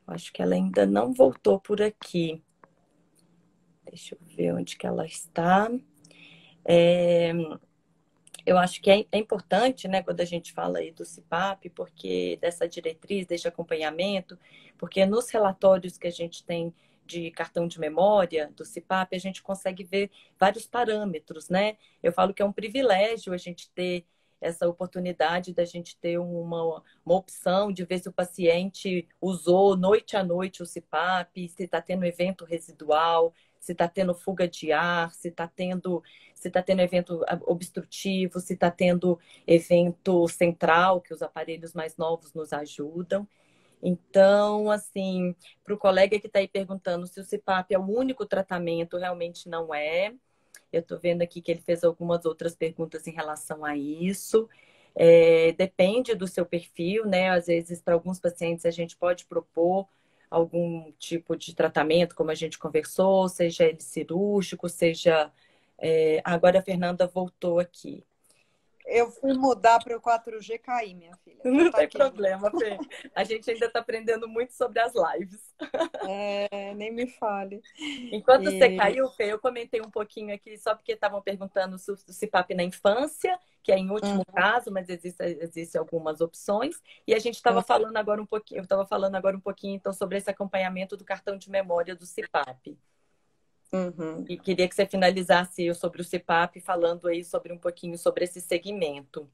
[SPEAKER 1] Acho que ela ainda não voltou por aqui. Deixa eu ver onde que ela está. É, eu acho que é importante, né, quando a gente fala aí do CPAP, porque dessa diretriz, desse acompanhamento, porque nos relatórios que a gente tem de cartão de memória do CPAP, a gente consegue ver vários parâmetros, né? Eu falo que é um privilégio a gente ter essa oportunidade da gente ter uma opção de ver se o paciente usou noite a noite o CPAP, se está tendo evento residual, se está tendo fuga de ar, se está tendo evento obstrutivo, se está tendo evento central, que os aparelhos mais novos nos ajudam. Então, assim, para o colega que está aí perguntando se o CPAP é o único tratamento, realmente não é. Eu estou vendo aqui que ele fez algumas outras perguntas em relação a isso. Depende do seu perfil, né? Às vezes, para alguns pacientes, a gente pode propor algum tipo de tratamento, como a gente conversou, seja ele cirúrgico, seja. Agora a Fernanda voltou aqui.
[SPEAKER 2] Eu fui mudar para o 4G cair, minha filha. Então
[SPEAKER 1] Não
[SPEAKER 2] tá
[SPEAKER 1] tem
[SPEAKER 2] aqui.
[SPEAKER 1] problema, Fê. A gente ainda está aprendendo muito sobre as lives.
[SPEAKER 2] Nem me fale.
[SPEAKER 1] Enquanto você
[SPEAKER 2] E...
[SPEAKER 1] caiu, Fê, eu comentei um pouquinho aqui, só porque estavam perguntando se o CPAP na infância, que é em último caso, mas existem algumas opções. E a gente estava falando agora um pouquinho, eu estava falando agora um pouquinho então sobre esse acompanhamento do cartão de memória do CPAP.
[SPEAKER 2] Uhum.
[SPEAKER 1] E queria que você finalizasse sobre o CPAP, falando aí sobre um pouquinho sobre esse segmento.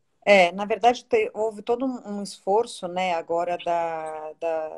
[SPEAKER 2] Na verdade, houve todo um esforço, né, agora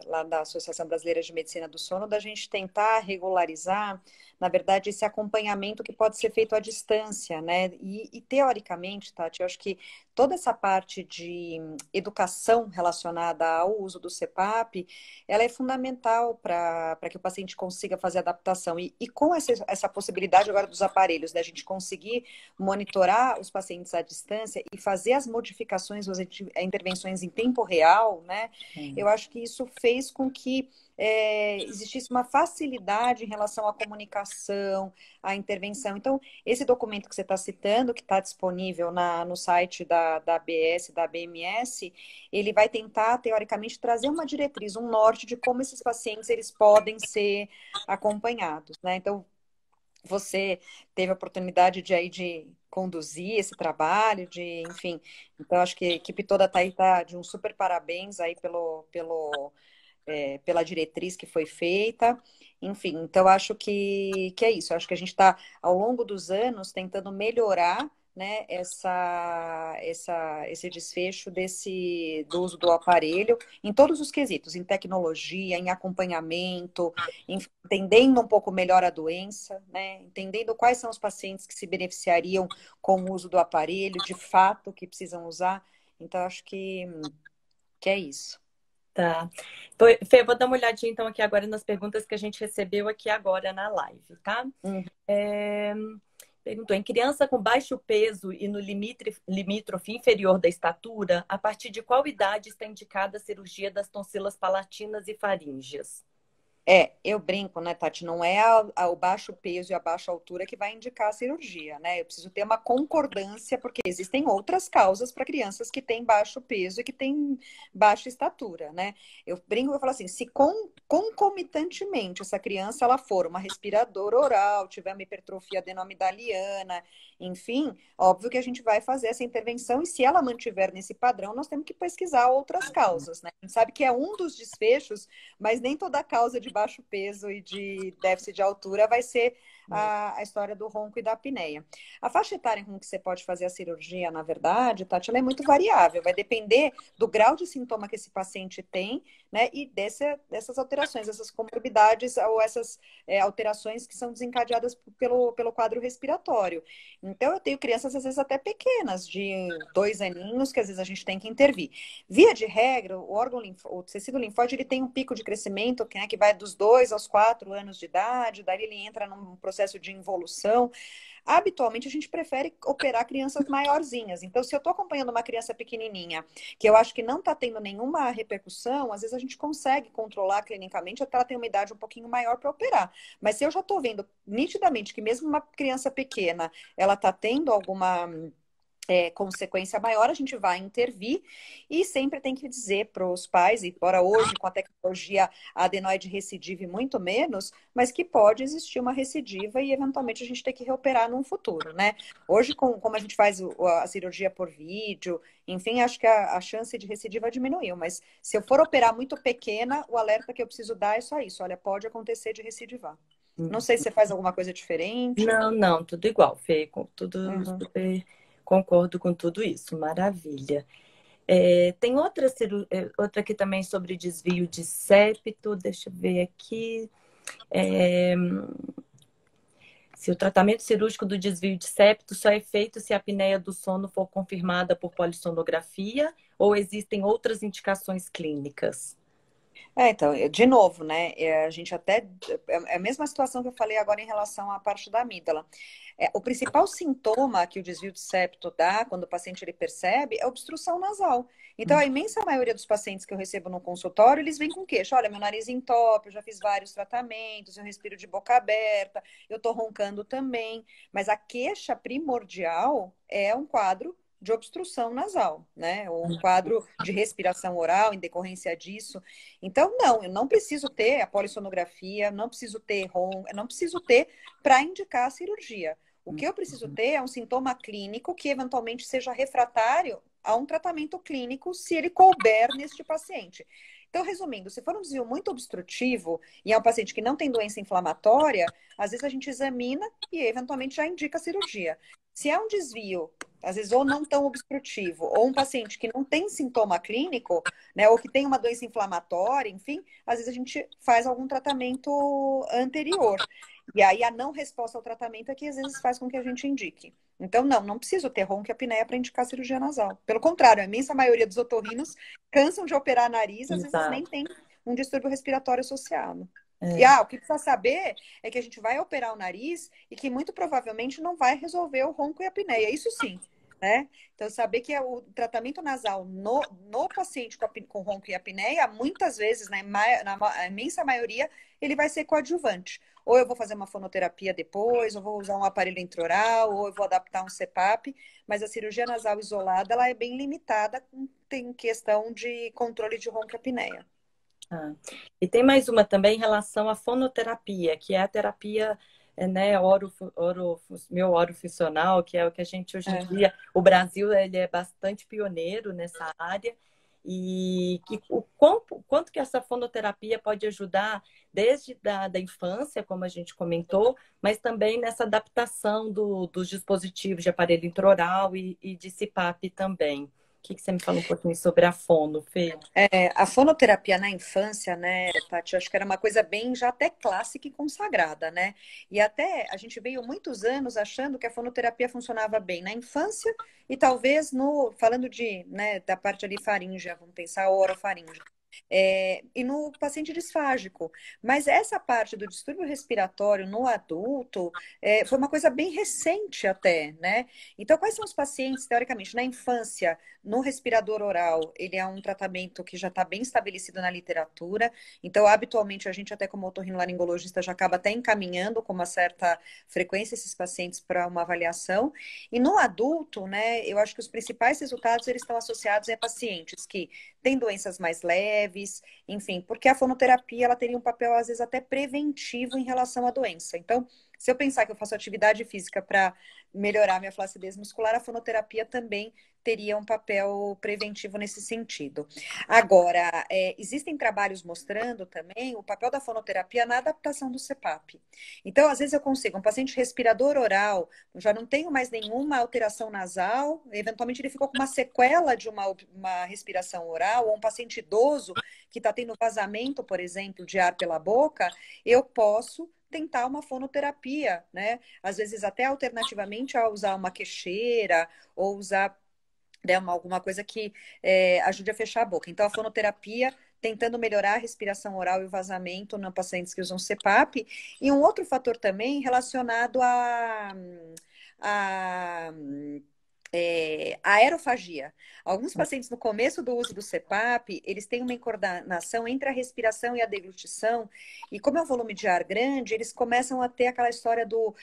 [SPEAKER 2] lá da Associação Brasileira de Medicina do Sono, da gente tentar regularizar, na verdade, esse acompanhamento que pode ser feito à distância, né? E teoricamente, Tati, eu acho que toda essa parte de educação relacionada ao uso do CPAP, ela é fundamental para que o paciente consiga fazer adaptação. E com essa possibilidade agora dos aparelhos, da gente conseguir monitorar os pacientes à distância e fazer as modificações, as intervenções em tempo real, né? Eu acho que isso fez com que existisse uma facilidade em relação à comunicação, à intervenção. Então, esse documento que você está citando, que está disponível no site da ABS, da BMS, ele vai tentar, teoricamente, trazer uma diretriz, um norte de como esses pacientes eles podem ser acompanhados, né? Então, você teve a oportunidade de conduzir esse trabalho, enfim, então acho que a equipe toda está aí, tá de um super parabéns aí pela diretriz que foi feita, enfim, então acho que é isso, acho que a gente está ao longo dos anos tentando melhorar, né, esse desfecho do uso do aparelho em todos os quesitos, em tecnologia, em acompanhamento, entendendo um pouco melhor a doença, né, entendendo quais são os pacientes que se beneficiariam com o uso do aparelho, de fato, que precisam usar. Então, acho que é isso.
[SPEAKER 1] Tá. Fê, vou dar uma olhadinha então aqui agora nas perguntas que a gente recebeu aqui agora na live, tá?
[SPEAKER 2] Uhum.
[SPEAKER 1] Perguntou, em criança com baixo peso e no limítrofe inferior da estatura, a partir de qual idade está indicada a cirurgia das tonsilas palatinas e faríngeas?
[SPEAKER 2] Eu brinco, né, Tati? Não é o baixo peso e a baixa altura que vai indicar a cirurgia, né? Eu preciso ter uma concordância, porque existem outras causas para crianças que têm baixo peso e que têm baixa estatura, né? Eu brinco e falo assim, se concomitantemente essa criança ela for uma respiradora oral, tiver uma hipertrofia adenomidaliana, enfim, óbvio que a gente vai fazer essa intervenção e se ela mantiver nesse padrão, nós temos que pesquisar outras causas, né? A gente sabe que é um dos desfechos, mas nem toda causa de baixo peso e de déficit de altura vai ser a história do ronco e da apneia. A faixa etária com que você pode fazer a cirurgia, na verdade, Tati, ela é muito variável, vai depender do grau de sintoma que esse paciente tem, né, e dessas alterações, essas comorbidades ou essas alterações que são desencadeadas pelo quadro respiratório. Então, eu tenho crianças, às vezes, até pequenas, de 2 aninhos, que às vezes a gente tem que intervir. Via de regra, o tecido linfóide, ele tem um pico de crescimento, né, que vai dos 2 aos 4 anos de idade, daí ele entra num processo processo de involução, habitualmente a gente prefere operar crianças maiorzinhas. Então, se eu estou acompanhando uma criança pequenininha, que eu acho que não está tendo nenhuma repercussão, às vezes a gente consegue controlar clinicamente até ela ter uma idade um pouquinho maior para operar. Mas se eu já estou vendo nitidamente que mesmo uma criança pequena, ela está tendo alguma consequência maior, a gente vai intervir e sempre tem que dizer para os pais, embora hoje com a tecnologia a adenoide recidive muito menos, mas que pode existir uma recidiva e eventualmente a gente tem que reoperar num futuro, né? Hoje, como a gente faz a cirurgia por vídeo, enfim, acho que a chance de recidiva diminuiu, mas se eu for operar muito pequena, o alerta que eu preciso dar é só isso, olha, pode acontecer de recidivar. Não sei se você faz alguma coisa diferente.
[SPEAKER 1] Não, não, tudo igual, Fê, com tudo
[SPEAKER 2] Uhum.
[SPEAKER 1] super, concordo com tudo isso, maravilha. Tem outra aqui também sobre desvio de septo, deixa eu ver aqui. É, se o tratamento cirúrgico do desvio de septo só é feito se a apneia do sono for confirmada por polissonografia ou existem outras indicações clínicas?
[SPEAKER 2] Então, de novo, né? A gente até. É a mesma situação que eu falei agora em relação à parte da amígdala. O principal sintoma que o desvio de septo dá, quando o paciente ele percebe, é obstrução nasal. Então, a imensa maioria dos pacientes que eu recebo no consultório, eles vêm com queixa. Olha, meu nariz entope, eu já fiz vários tratamentos, eu respiro de boca aberta, eu tô roncando também. Mas a queixa primordial é um quadro de obstrução nasal, né? Ou um quadro de respiração oral em decorrência disso. Então, não, eu não preciso ter a polissonografia, não preciso ter ronco, não preciso ter para indicar a cirurgia. O que eu preciso ter é um sintoma clínico que eventualmente seja refratário a um tratamento clínico, se ele couber neste paciente. Então, resumindo, se for um desvio muito obstrutivo e é um paciente que não tem doença inflamatória, às vezes a gente examina e eventualmente já indica a cirurgia. Se é um desvio, às vezes ou não tão obstrutivo, ou um paciente que não tem sintoma clínico, né, ou que tem uma doença inflamatória, enfim, às vezes a gente faz algum tratamento anterior. E aí a não resposta ao tratamento é que às vezes faz com que a gente indique. Então, não preciso ter ronco e apneia para indicar cirurgia nasal. Pelo contrário, a imensa maioria dos otorrinos cansam de operar nariz, às vezes nem
[SPEAKER 1] Exato.
[SPEAKER 2] tem um distúrbio respiratório associado. E
[SPEAKER 1] É,
[SPEAKER 2] o que precisa saber é que a gente vai operar o nariz e que muito provavelmente não vai resolver o ronco e a apneia. Isso sim, né? Então, saber que o tratamento nasal no paciente com ronco e apneia, muitas vezes, né, na imensa maioria, ele vai ser coadjuvante. Ou eu vou fazer uma fonoterapia depois, ou vou usar um aparelho intraoral, ou eu vou adaptar um CPAP, mas a cirurgia nasal isolada, ela é bem limitada, tem questão de controle de ronco e apneia.
[SPEAKER 1] ah. E tem mais uma também em relação à fonoterapia, que é a terapia, né, orofuncional, que é o que a gente hoje em
[SPEAKER 2] É.
[SPEAKER 1] dia, o Brasil ele é bastante pioneiro nessa área, e quanto que essa fonoterapia pode ajudar desde da infância, como a gente comentou, mas também nessa adaptação dos dispositivos de aparelho intraoral e de CPAP também. O que você me fala um pouquinho sobre a fono, Fê?
[SPEAKER 2] A fonoterapia na infância, né, Tati, acho que era uma coisa bem já até clássica e consagrada, né? E até a gente veio muitos anos achando que a fonoterapia funcionava bem na infância e talvez falando né, da parte ali faríngea, vamos pensar orofaringe. E no paciente disfágico. Mas essa parte do distúrbio respiratório no adulto foi uma coisa bem recente até, né? Então, quais são os pacientes, teoricamente, na infância, no respirador oral? Ele é um tratamento que já está bem estabelecido na literatura. Então, habitualmente, a gente até como otorrinolaringologista já acaba até encaminhando com uma certa frequência esses pacientes para uma avaliação. E no adulto, né, eu acho que os principais resultados eles estão associados a pacientes que têm doenças mais leves, enfim, porque a fonoterapia ela teria um papel, às vezes, até preventivo em relação à doença. Então, se eu pensar que eu faço atividade física para melhorar minha flacidez muscular, a fonoterapia também teria um papel preventivo nesse sentido. Agora, existem trabalhos mostrando também o papel da fonoterapia na adaptação do CPAP. Então, às vezes eu consigo, um paciente respirador oral, já não tenho mais nenhuma alteração nasal, eventualmente ele ficou com uma sequela de uma respiração oral, ou um paciente idoso que está tendo vazamento, por exemplo, de ar pela boca, eu posso tentar uma fonoterapia, né? Às vezes até alternativamente a usar uma queixeira ou usar alguma coisa que ajude a fechar a boca. Então, a fonoterapia tentando melhorar a respiração oral e o vazamento nos pacientes que usam CPAP. E um outro fator também relacionado a a aerofagia. Alguns pacientes, no começo do uso do CPAP, eles têm uma incoordenação entre a respiração e a deglutição, e como é um volume de ar grande, eles começam a ter aquela história do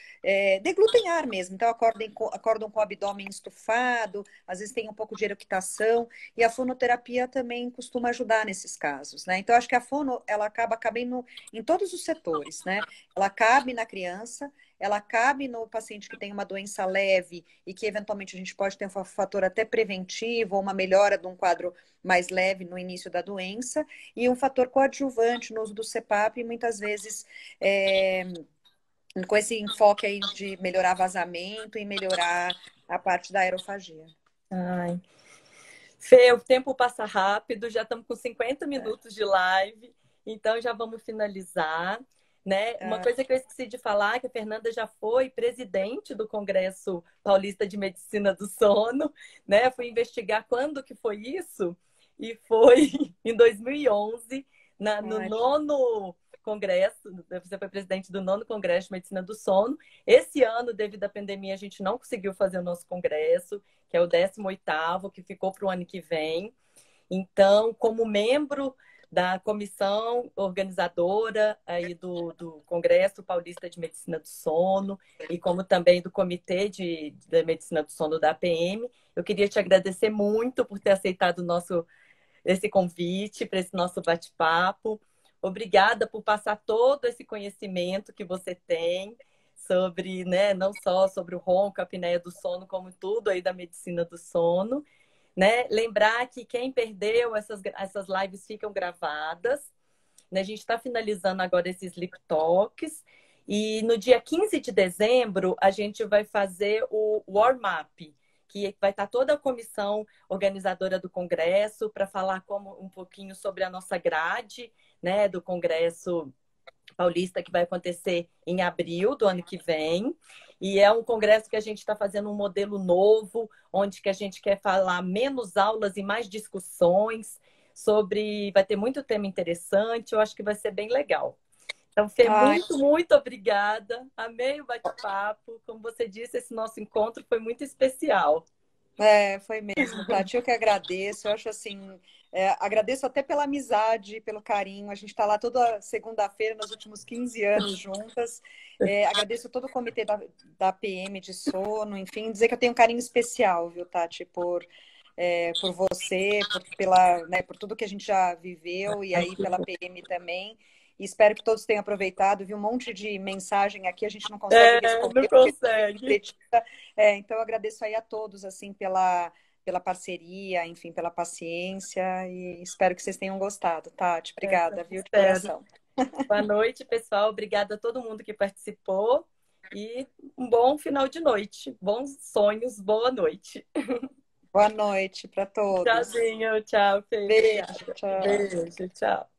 [SPEAKER 2] deglutem ar mesmo. Então, acordam com o abdômen estufado, às vezes tem um pouco de eructação, e a fonoterapia também costuma ajudar nesses casos, né? Então, acho que a fono, ela acaba cabendo em todos os setores, né? Ela cabe na criança, ela cabe no paciente que tem uma doença leve e que eventualmente a gente pode ter um fator até preventivo ou uma melhora de um quadro mais leve no início da doença, e um fator coadjuvante no uso do CPAP, muitas vezes com esse enfoque aí de melhorar vazamento e melhorar a parte da aerofagia.
[SPEAKER 1] Ai. Fê, o tempo passa rápido, já estamos com 50 minutos de live, então já vamos finalizar. Né? Uma coisa que eu esqueci de falar, que a Fernanda já foi presidente do Congresso Paulista de Medicina do Sono, né? Fui investigar quando que foi isso, e foi em 2011, no nono congresso, você foi presidente do nono Congresso de Medicina do Sono. Esse ano, devido à pandemia, a gente não conseguiu fazer o nosso congresso, que é o 18º, que ficou para o ano que vem. Então, como membro da comissão organizadora aí do Congresso Paulista de Medicina do Sono e como também do Comitê da Medicina do Sono da APM, eu queria te agradecer muito por ter aceitado esse convite para esse nosso bate-papo. Obrigada por passar todo esse conhecimento que você tem sobre, né, não só sobre o ronco, a apneia do sono, como tudo aí da medicina do sono. Né? Lembrar que quem perdeu, essas lives ficam gravadas. Né? A gente está finalizando agora esses Sleep Talks. E no dia 15 de dezembro, a gente vai fazer o warm-up, que vai estar toda a comissão organizadora do Congresso para falar um pouquinho sobre a nossa grade, né, do Congresso Paulista, que vai acontecer em abril do ano que vem. E é um congresso que a gente está fazendo um modelo novo, onde que a gente quer falar menos aulas e mais discussões sobre... Vai ter muito tema interessante, eu acho que vai ser bem legal. Então, Fê, muito obrigada. Amei o bate-papo. Como você disse, esse nosso encontro foi muito especial.
[SPEAKER 2] Foi mesmo, Tati. Eu que agradeço. Eu acho assim, agradeço até pela amizade, pelo carinho. A gente está lá toda segunda-feira, nos últimos 15 anos juntas. Agradeço todo o comitê da PM de sono, enfim, dizer que eu tenho um carinho especial, viu, Tati, por você, por tudo que a gente já viveu, e aí pela PM também. E espero que todos tenham aproveitado. Vi um monte de mensagem aqui, a gente não consegue responder.
[SPEAKER 1] Não consegue.
[SPEAKER 2] Então, eu agradeço aí a todos, assim, pela parceria, enfim, pela paciência, e espero que vocês tenham gostado, Tati. Obrigada, viu, de coração.
[SPEAKER 1] Boa noite, pessoal. Obrigada a todo mundo que participou. E um bom final de noite. Bons sonhos, boa noite.
[SPEAKER 2] Boa noite para todos.
[SPEAKER 1] Tchauzinho, tchau, Fê.
[SPEAKER 2] Beijo, tchau.
[SPEAKER 1] Beijo, tchau.